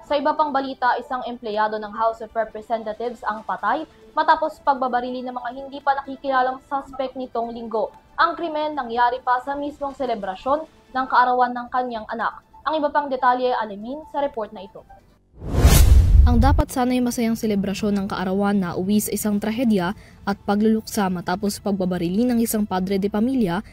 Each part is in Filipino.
Sa iba pang balita, isang empleyado ng House of Representatives ang patay matapos pagbabarili ng mga hindi pa nakikilalang suspect nitong linggo. Ang krimen nangyari pa sa mismong selebrasyon ng kaarawan ng kanyang anak. Ang iba pang detalye alamin sa report na ito. Ang dapat sana'y masayang selebrasyon ng kaarawan na uwi sa isang trahedya at pagluluksa matapos pagbabarili ng isang padre de pamilya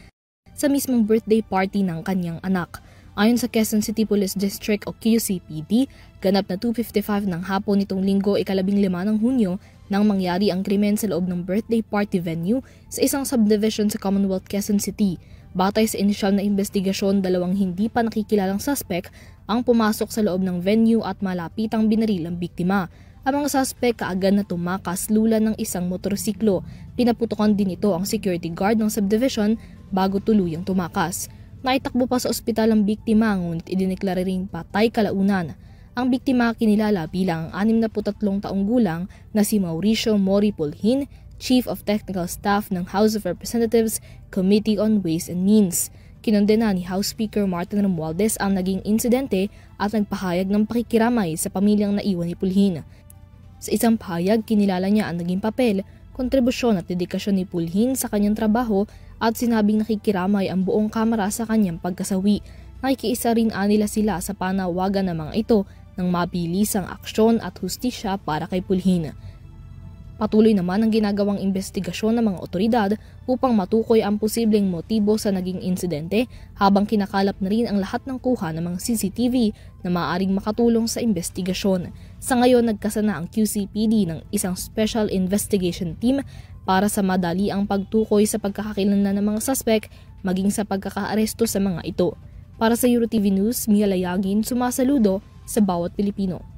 sa mismong birthday party ng kanyang anak. Ayon sa Quezon City Police District o QCPD, ganap na 2:55 ng hapon nitong linggo ika-15 ng Hunyo nang mangyari ang krimen sa loob ng birthday party venue sa isang subdivision sa Commonwealth Quezon City. Batay sa inisyal na investigasyon, dalawang hindi pa nakikilalang suspect ang pumasok sa loob ng venue at malapitang binaril ang biktima. Ang mga suspect kaagad na tumakas lula ng isang motorsiklo. Pinaputukan din ito ang security guard ng subdivision bago tuluyang tumakas. Naitakbo pa sa ospital ang biktima ngunit idineklara ring patay kalaunan. Ang biktima kinilala bilang ang 63 taong gulang na si Mauricio Mori Pulhin, Chief of Technical Staff ng House of Representatives Committee on Ways and Means. Kinondena ni House Speaker Martin Romualdez ang naging insidente at nagpahayag ng pakikiramay sa pamilyang naiwan ni Pulhin. Sa isang pahayag, kinilala niya ang naging papel, kontribusyon at dedikasyon ni Pulhin sa kanyang trabaho at sinabing nakikiramay ang buong kamara sa kanyang pagkasawi. Nakikiisa rin nila sila sa panawagan ng mga ito ng mabilisang aksyon at hustisya para kay Pulhin. Patuloy naman ang ginagawang investigasyon ng mga otoridad upang matukoy ang posibleng motibo sa naging insidente habang kinakalap na rin ang lahat ng kuha ng mga CCTV na maaaring makatulong sa investigasyon. Sa ngayon, nagkasana ang QCPD ng isang Special Investigation Team para sa madali ang pagtukoy sa pagkakakilanlan ng mga suspect maging sa pagkakaaresto sa mga ito. Para sa EuroTV News, Mia Layagin, sumasaludo sa bawat Pilipino.